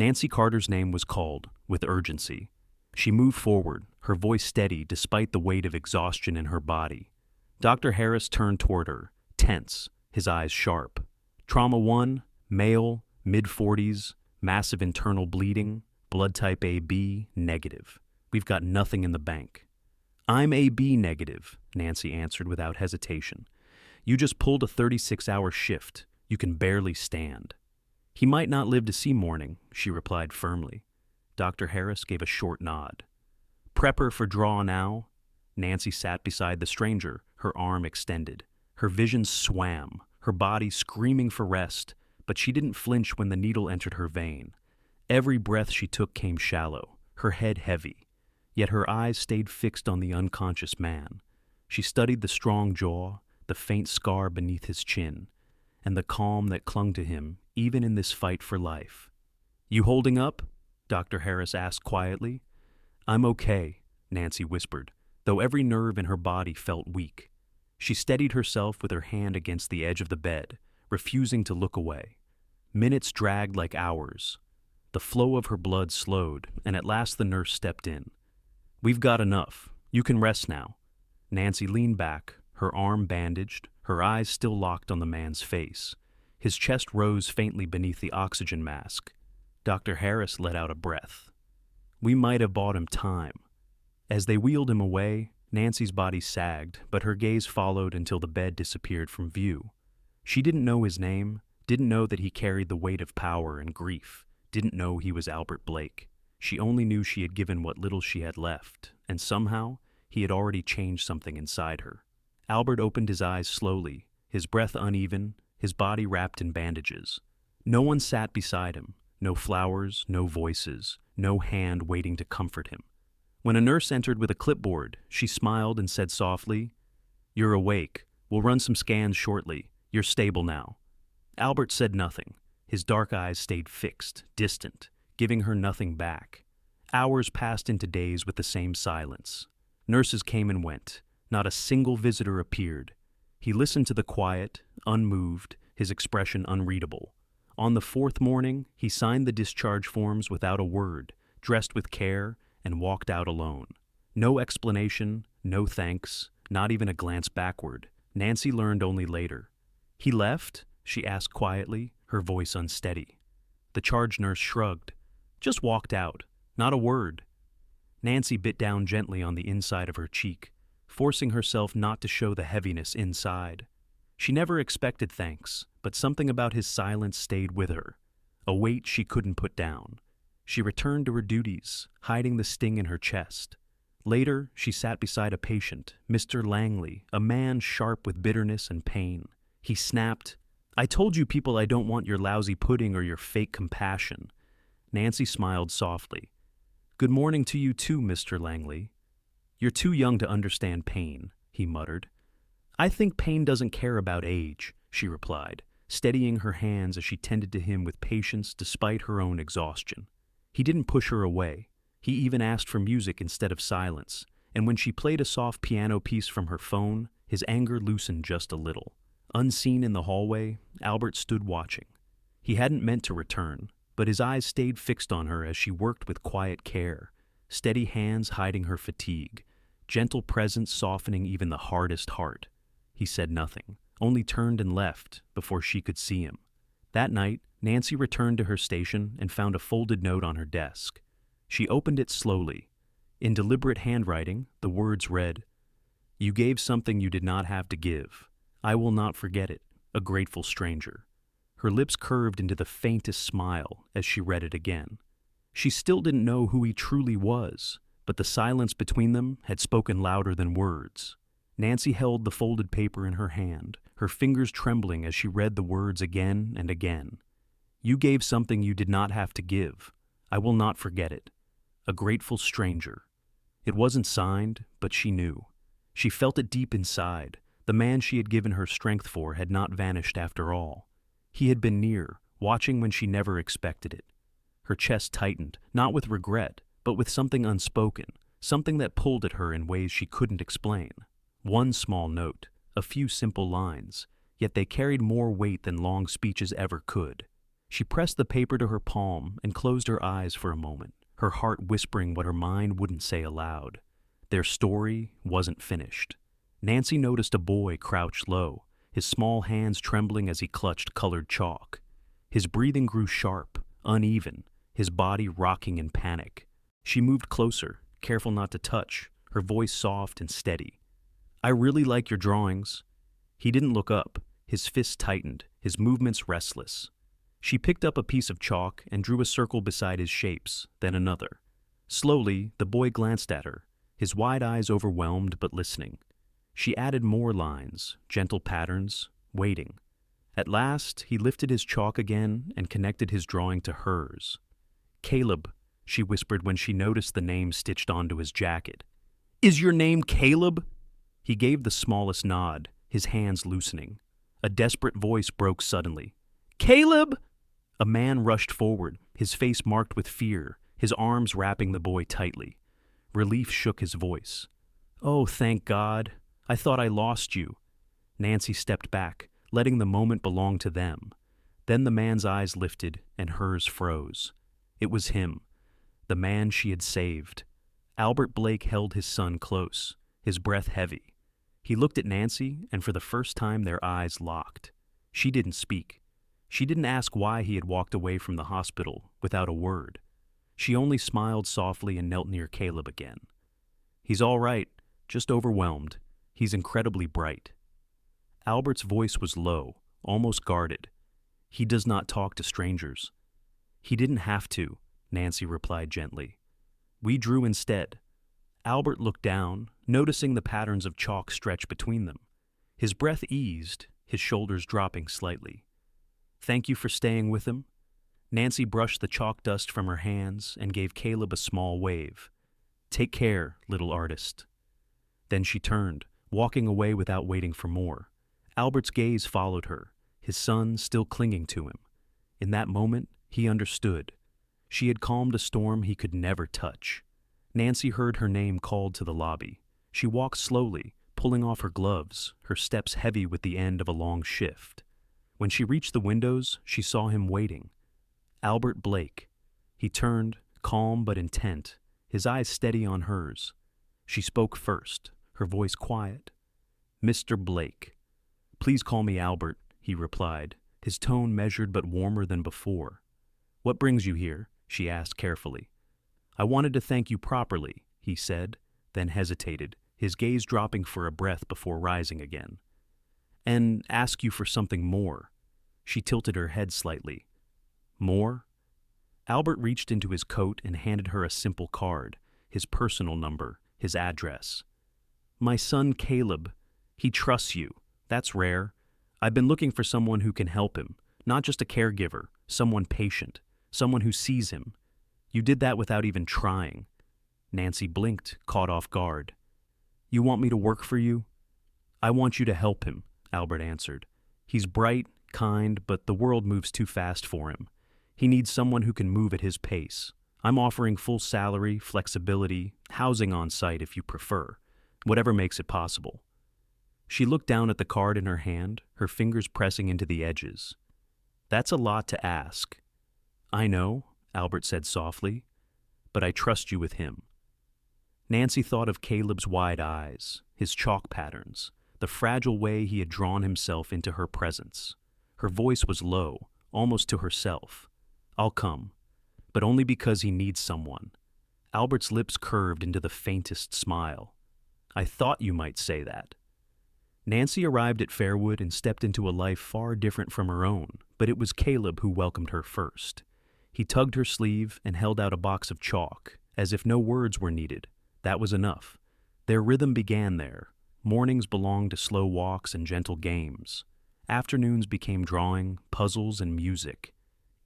Nancy Carter's name was called, with urgency. She moved forward, her voice steady despite the weight of exhaustion in her body. Dr. Harris turned toward her, tense, his eyes sharp. Trauma 1, male, mid-40s, massive internal bleeding, blood type AB, negative. We've got nothing in the bank. I'm AB negative, Nancy answered without hesitation. You just pulled a 36-hour shift. You can barely stand. He might not live to see morning, she replied firmly. Dr. Harris gave a short nod. Prepper for draw now? Nancy sat beside the stranger, her arm extended. Her vision swam, her body screaming for rest, but she didn't flinch when the needle entered her vein. Every breath she took came shallow, her head heavy. Yet her eyes stayed fixed on the unconscious man. She studied the strong jaw, the faint scar beneath his chin, and the calm that clung to him even in this fight for life. You holding up? Dr. Harris asked quietly. I'm okay, Nancy whispered, though every nerve in her body felt weak. She steadied herself with her hand against the edge of the bed, refusing to look away. Minutes dragged like hours. The flow of her blood slowed, and at last the nurse stepped in. We've got enough. You can rest now. Nancy leaned back, her arm bandaged, her eyes still locked on the man's face. His chest rose faintly beneath the oxygen mask. Dr. Harris let out a breath. We might have bought him time. As they wheeled him away, Nancy's body sagged, but her gaze followed until the bed disappeared from view. She didn't know his name, didn't know that he carried the weight of power and grief, didn't know he was Albert Blake. She only knew she had given what little she had left, and somehow he had already changed something inside her. Albert opened his eyes slowly, his breath uneven, his body wrapped in bandages. No one sat beside him, no flowers, no voices, no hand waiting to comfort him. When a nurse entered with a clipboard, she smiled and said softly, You're awake. We'll run some scans shortly. You're stable now. Albert said nothing. His dark eyes stayed fixed, distant, giving her nothing back. Hours passed into days with the same silence. Nurses came and went. Not a single visitor appeared. He listened to the quiet, unmoved, his expression unreadable. On the fourth morning, he signed the discharge forms without a word, dressed with care, and walked out alone. No explanation, no thanks, not even a glance backward. Nancy learned only later. He left? She asked quietly, her voice unsteady. The charge nurse shrugged. Just walked out. Not a word. Nancy bit down gently on the inside of her cheek, forcing herself not to show the heaviness inside. She never expected thanks, but something about his silence stayed with her, a weight she couldn't put down. She returned to her duties, hiding the sting in her chest. Later, she sat beside a patient, Mr. Langley, a man sharp with bitterness and pain. He snapped, I told you people I don't want your lousy pudding or your fake compassion. Nancy smiled softly. Good morning to you too, Mr. Langley. You're too young to understand pain, he muttered. I think pain doesn't care about age, she replied, steadying her hands as she tended to him with patience despite her own exhaustion. He didn't push her away. He even asked for music instead of silence, and when she played a soft piano piece from her phone, his anger loosened just a little. Unseen in the hallway, Albert stood watching. He hadn't meant to return, but his eyes stayed fixed on her as she worked with quiet care, steady hands hiding her fatigue, gentle presence softening even the hardest heart. He said nothing, only turned and left before she could see him. That night, Nancy returned to her station and found a folded note on her desk. She opened it slowly. In deliberate handwriting, the words read, You gave something you did not have to give. I will not forget it, a grateful stranger. Her lips curved into the faintest smile as she read it again. She still didn't know who he truly was, but the silence between them had spoken louder than words. Nancy held the folded paper in her hand, her fingers trembling as she read the words again and again. You gave something you did not have to give. I will not forget it. A grateful stranger. It wasn't signed, but she knew. She felt it deep inside. The man she had given her strength for had not vanished after all. He had been near, watching when she never expected it. Her chest tightened, not with regret, but with something unspoken, something that pulled at her in ways she couldn't explain. One small note, a few simple lines, yet they carried more weight than long speeches ever could. She pressed the paper to her palm and closed her eyes for a moment, her heart whispering what her mind wouldn't say aloud. Their story wasn't finished. Nancy noticed a boy crouched low, his small hands trembling as he clutched colored chalk. His breathing grew sharp, uneven, his body rocking in panic. She moved closer, careful not to touch, her voice soft and steady. "I really like your drawings." He didn't look up, his fists tightened, his movements restless. She picked up a piece of chalk and drew a circle beside his shapes, then another. Slowly, the boy glanced at her, his wide eyes overwhelmed but listening. She added more lines, gentle patterns, waiting. At last, he lifted his chalk again and connected his drawing to hers. "Caleb," she whispered when she noticed the name stitched onto his jacket. "Is your name Caleb?" He gave the smallest nod, his hands loosening. A desperate voice broke suddenly. "Caleb!" A man rushed forward, his face marked with fear, his arms wrapping the boy tightly. Relief shook his voice. "Oh, thank God. I thought I lost you." Nancy stepped back, letting the moment belong to them. Then the man's eyes lifted and hers froze. It was him, the man she had saved. Albert Blake held his son close, his breath heavy. He looked at Nancy, and for the first time their eyes locked. She didn't speak. She didn't ask why he had walked away from the hospital without a word. She only smiled softly and knelt near Caleb again. "He's all right, just overwhelmed. He's incredibly bright." Albert's voice was low, almost guarded. "He does not talk to strangers." "He didn't have to," Nancy replied gently. "We drew instead." Albert looked down, noticing the patterns of chalk stretch between them. His breath eased, his shoulders dropping slightly. "Thank you for staying with him." Nancy brushed the chalk dust from her hands and gave Caleb a small wave. "Take care, little artist." Then she turned, walking away without waiting for more. Albert's gaze followed her, his son still clinging to him. In that moment, he understood. She had calmed a storm he could never touch. Nancy heard her name called to the lobby. She walked slowly, pulling off her gloves, her steps heavy with the end of a long shift. When she reached the windows, she saw him waiting. Albert Blake. He turned, calm but intent, his eyes steady on hers. She spoke first, her voice quiet. "Mr. Blake." "Please call me Albert," he replied, his tone measured but warmer than before. "What brings you here?" she asked carefully. "I wanted to thank you properly," he said, then hesitated, his gaze dropping for a breath before rising again. "And ask you for something more." She tilted her head slightly. "More?" Albert reached into his coat and handed her a simple card, his personal number, his address. "My son Caleb. He trusts you. That's rare. I've been looking for someone who can help him, not just a caregiver, someone patient, someone who sees him. You did that without even trying." Nancy blinked, caught off guard. "You want me to work for you?" "I want you to help him," Albert answered. "He's bright, kind, but the world moves too fast for him. He needs someone who can move at his pace. I'm offering full salary, flexibility, housing on site if you prefer, whatever makes it possible." She looked down at the card in her hand, her fingers pressing into the edges. "That's a lot to ask." "I know," Albert said softly, "but I trust you with him." Nancy thought of Caleb's wide eyes, his chalk patterns, the fragile way he had drawn himself into her presence. Her voice was low, almost to herself. "I'll come, but only because he needs someone." Albert's lips curved into the faintest smile. "I thought you might say that." Nancy arrived at Fairwood and stepped into a life far different from her own, but it was Caleb who welcomed her first. He tugged her sleeve and held out a box of chalk, as if no words were needed. That was enough. Their rhythm began there. Mornings belonged to slow walks and gentle games. Afternoons became drawing, puzzles, and music.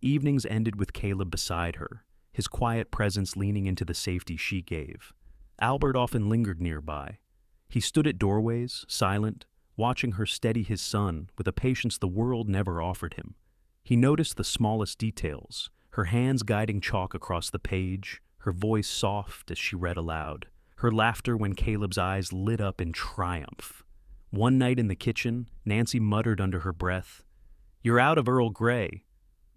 Evenings ended with Caleb beside her, his quiet presence leaning into the safety she gave. Albert often lingered nearby. He stood at doorways, silent, watching her steady his son with a patience the world never offered him. He noticed the smallest details, her hands guiding chalk across the page, her voice soft as she read aloud, her laughter when Caleb's eyes lit up in triumph. One night in the kitchen, Nancy muttered under her breath, "You're out of Earl Grey."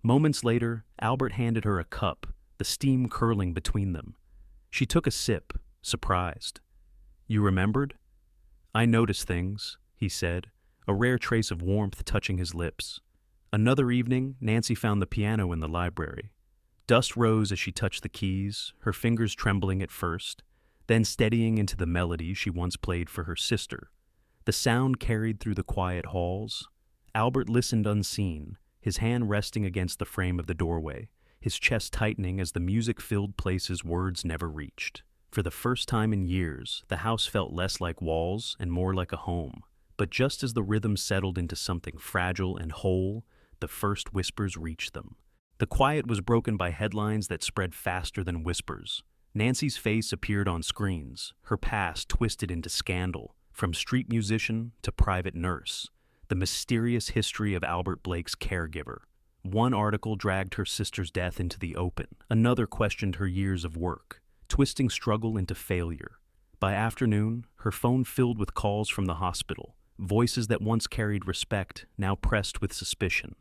Moments later, Albert handed her a cup, the steam curling between them. She took a sip, surprised. "You remembered?" "I noticed things," he said, a rare trace of warmth touching his lips. Another evening, Nancy found the piano in the library. Dust rose as she touched the keys, her fingers trembling at first, then steadying into the melody she once played for her sister. The sound carried through the quiet halls. Albert listened unseen, his hand resting against the frame of the doorway, his chest tightening as the music filled places words never reached. For the first time in years, the house felt less like walls and more like a home. But just as the rhythm settled into something fragile and whole, the first whispers reached them. The quiet was broken by headlines that spread faster than whispers. Nancy's face appeared on screens, her past twisted into scandal, from street musician to private nurse. The mysterious history of Albert Blake's caregiver. One article dragged her sister's death into the open. Another questioned her years of work, twisting struggle into failure. By afternoon, her phone filled with calls from the hospital, voices that once carried respect, now pressed with suspicion.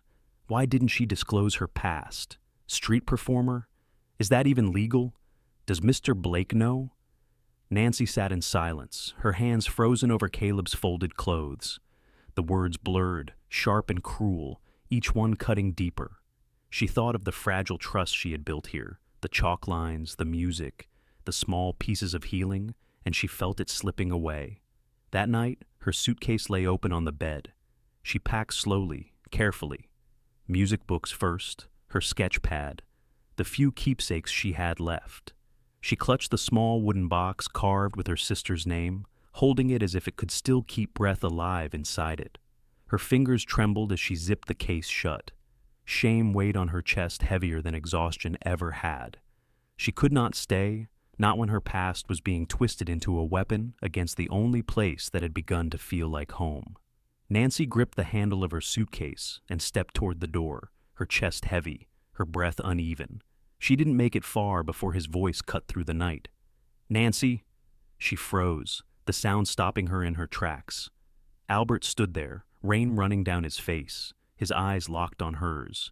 Why didn't she disclose her past? Street performer? Is that even legal? Does Mr. Blake know? Nancy sat in silence, her hands frozen over Caleb's folded clothes. The words blurred, sharp and cruel, each one cutting deeper. She thought of the fragile trust she had built here, the chalk lines, the music, the small pieces of healing, and she felt it slipping away. That night, her suitcase lay open on the bed. She packed slowly, carefully. Music books first, her sketch pad, the few keepsakes she had left. She clutched the small wooden box carved with her sister's name, holding it as if it could still keep breath alive inside it. Her fingers trembled as she zipped the case shut. Shame weighed on her chest heavier than exhaustion ever had. She could not stay, not when her past was being twisted into a weapon against the only place that had begun to feel like home. Nancy gripped the handle of her suitcase and stepped toward the door, her chest heavy, her breath uneven. She didn't make it far before his voice cut through the night. "Nancy!" She froze, the sound stopping her in her tracks. Albert stood there, rain running down his face, his eyes locked on hers.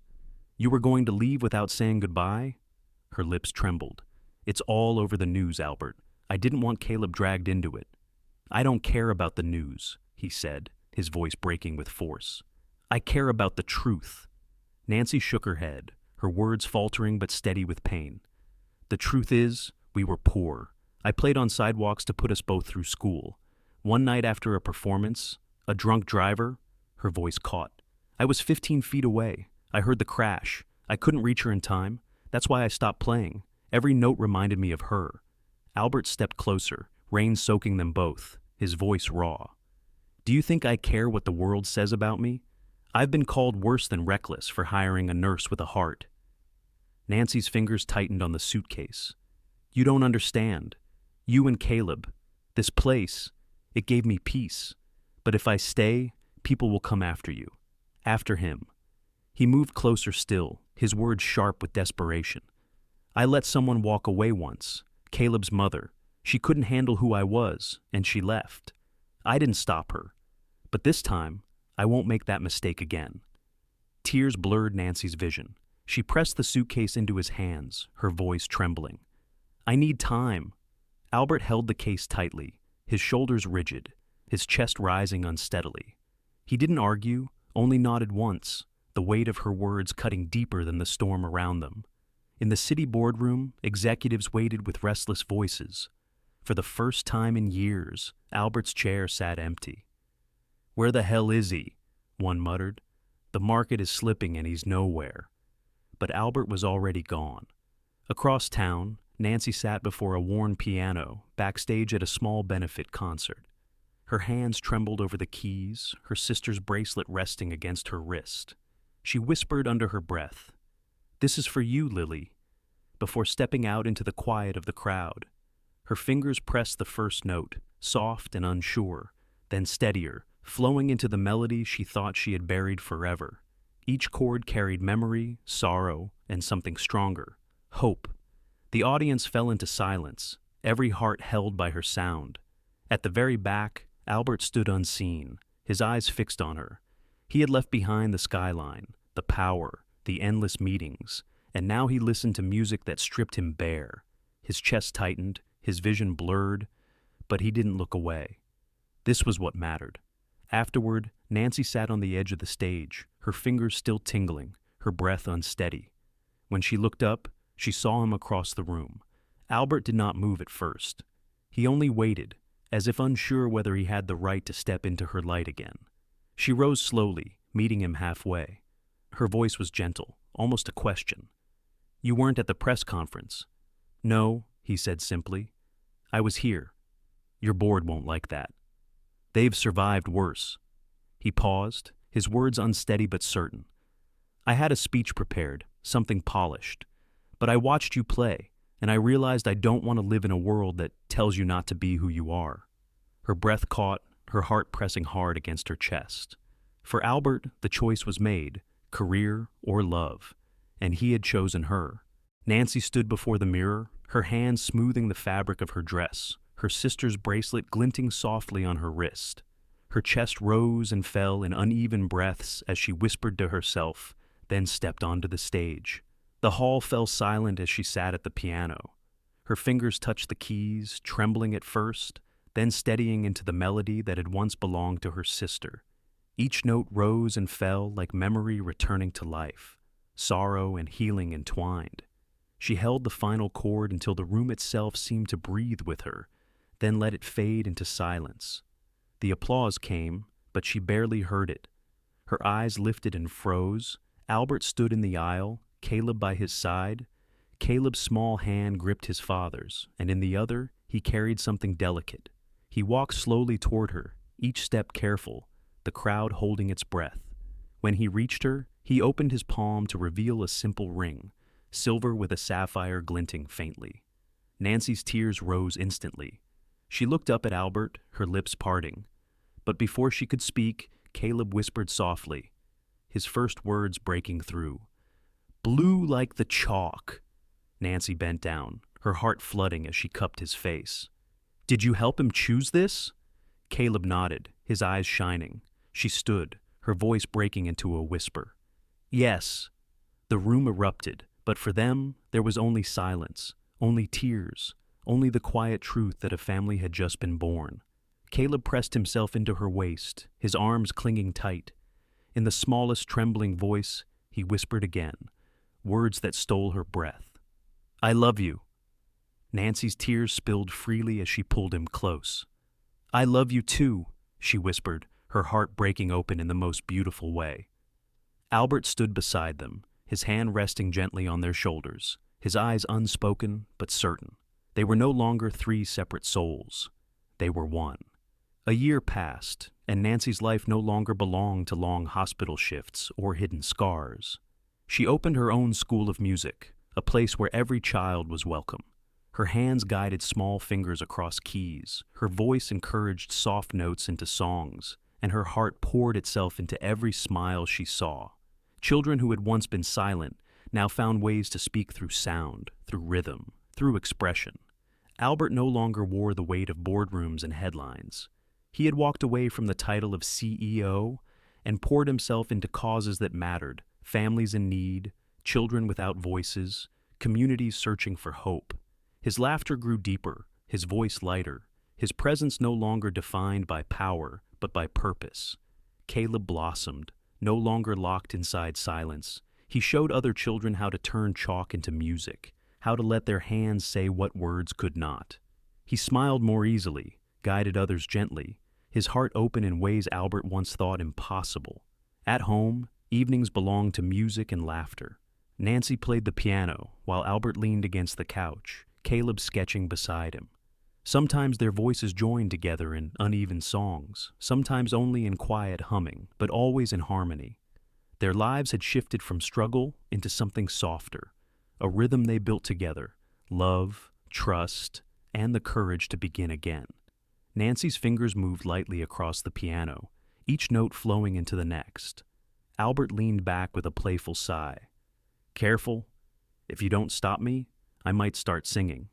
"You were going to leave without saying goodbye?" Her lips trembled. "It's all over the news, Albert. I didn't want Caleb dragged into it." "I don't care about the news," he said, his voice breaking with force. "I care about the truth." Nancy shook her head, her words faltering but steady with pain. "The truth is, we were poor. I played on sidewalks to put us both through school. One night after a performance, a drunk driver," her voice caught. "I was 15 feet away. I heard the crash. I couldn't reach her in time. That's why I stopped playing. Every note reminded me of her." Albert stepped closer, rain soaking them both, his voice raw. "Do you think I care what the world says about me? I've been called worse than reckless for hiring a nurse with a heart." Nancy's fingers tightened on the suitcase. "You don't understand. You and Caleb. This place, it gave me peace. But if I stay, people will come after you. After him." He moved closer still, his words sharp with desperation. "I let someone walk away once, Caleb's mother. She couldn't handle who I was, and she left. I didn't stop her. But this time, I won't make that mistake again." Tears blurred Nancy's vision. She pressed the suitcase into his hands, her voice trembling. "I need time." Albert held the case tightly, his shoulders rigid, his chest rising unsteadily. He didn't argue, only nodded once, the weight of her words cutting deeper than the storm around them. In the city boardroom, executives waited with restless voices. For the first time in years, Albert's chair sat empty. "Where the hell is he?" one muttered. "The market is slipping and he's nowhere." But Albert was already gone. Across town, Nancy sat before a worn piano, backstage at a small benefit concert. Her hands trembled over the keys, her sister's bracelet resting against her wrist. She whispered under her breath, "This is for you, Lily," before stepping out into the quiet of the crowd. Her fingers pressed the first note, soft and unsure, then steadier, flowing into the melody she thought she had buried forever. Each chord carried memory, sorrow, and something stronger, hope. The audience fell into silence, every heart held by her sound. At the very back, Albert stood unseen, his eyes fixed on her. He had left behind the skyline, the power, the endless meetings, and now he listened to music that stripped him bare. His chest tightened, his vision blurred, but he didn't look away. This was what mattered. Afterward, Nancy sat on the edge of the stage, her fingers still tingling, her breath unsteady. When she looked up, she saw him across the room. Albert did not move at first. He only waited, as if unsure whether he had the right to step into her light again. She rose slowly, meeting him halfway. Her voice was gentle, almost a question. "You weren't at the press conference." "No," he said simply. "I was here. Your board won't like that. They've survived worse." He paused, his words unsteady but certain. "I had a speech prepared, something polished. But I watched you play, and I realized I don't want to live in a world that tells you not to be who you are." Her breath caught, her heart pressing hard against her chest. For Albert, the choice was made, career or love, and he had chosen her. Nancy stood before the mirror, her hands smoothing the fabric of her dress, her sister's bracelet glinting softly on her wrist. Her chest rose and fell in uneven breaths as she whispered to herself, then stepped onto the stage. The hall fell silent as she sat at the piano. Her fingers touched the keys, trembling at first, then steadying into the melody that had once belonged to her sister. Each note rose and fell like memory returning to life, sorrow and healing entwined. She held the final chord until the room itself seemed to breathe with her, then let it fade into silence. The applause came, but she barely heard it. Her eyes lifted and froze. Albert stood in the aisle, Caleb by his side. Caleb's small hand gripped his father's, and in the other, he carried something delicate. He walked slowly toward her, each step careful, the crowd holding its breath. When he reached her, he opened his palm to reveal a simple ring, silver with a sapphire glinting faintly. Nancy's tears rose instantly. She looked up at Albert, her lips parting. But before she could speak, Caleb whispered softly, his first words breaking through. "Blue like the chalk." Nancy bent down, her heart flooding as she cupped his face. "Did you help him choose this?" Caleb nodded, his eyes shining. She stood, her voice breaking into a whisper. "Yes." The room erupted, but for them, there was only silence, only tears, only the quiet truth that a family had just been born. Caleb pressed himself into her waist, his arms clinging tight. In the smallest trembling voice, he whispered again, words that stole her breath. "I love you." Nancy's tears spilled freely as she pulled him close. "I love you too," she whispered, her heart breaking open in the most beautiful way. Albert stood beside them, his hand resting gently on their shoulders, his eyes unspoken but certain. They were no longer three separate souls. They were one. A year passed, and Nancy's life no longer belonged to long hospital shifts or hidden scars. She opened her own school of music, a place where every child was welcome. Her hands guided small fingers across keys, her voice encouraged soft notes into songs, and her heart poured itself into every smile she saw. Children who had once been silent now found ways to speak through sound, through rhythm, through expression. Albert no longer wore the weight of boardrooms and headlines. He had walked away from the title of CEO and poured himself into causes that mattered, families in need, children without voices, communities searching for hope. His laughter grew deeper, his voice lighter, his presence no longer defined by power, but by purpose. Caleb blossomed, no longer locked inside silence. He showed other children how to turn chalk into music, how to let their hands say what words could not. He smiled more easily, guided others gently, his heart open in ways Albert once thought impossible. At home, evenings belonged to music and laughter. Nancy played the piano, while Albert leaned against the couch, Caleb sketching beside him. Sometimes their voices joined together in uneven songs, sometimes only in quiet humming, but always in harmony. Their lives had shifted from struggle into something softer, a rhythm they built together, love, trust, and the courage to begin again. Nancy's fingers moved lightly across the piano, each note flowing into the next. Albert leaned back with a playful sigh. "Careful. If you don't stop me, I might start singing."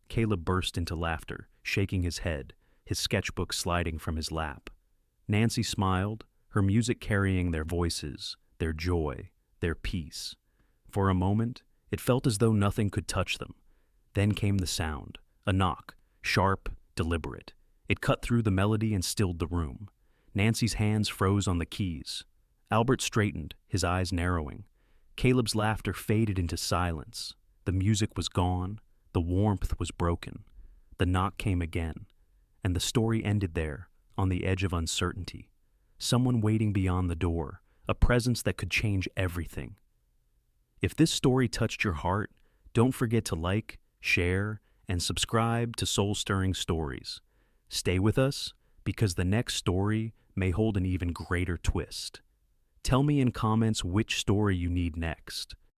Caleb burst into laughter, shaking his head, his sketchbook sliding from his lap. Nancy smiled, her music carrying their voices, their joy, their peace. For a moment, it felt as though nothing could touch them. Then came the sound, a knock, sharp, deliberate. It cut through the melody and stilled the room. Nancy's hands froze on the keys. Albert straightened, his eyes narrowing. Caleb's laughter faded into silence. The music was gone. The warmth was broken. The knock came again, and the story ended there, on the edge of uncertainty. Someone waiting beyond the door, a presence that could change everything. If this story touched your heart, don't forget to like, share, and subscribe to Soul Stirring Stories. Stay with us, because the next story may hold an even greater twist. Tell me in comments which story you need next.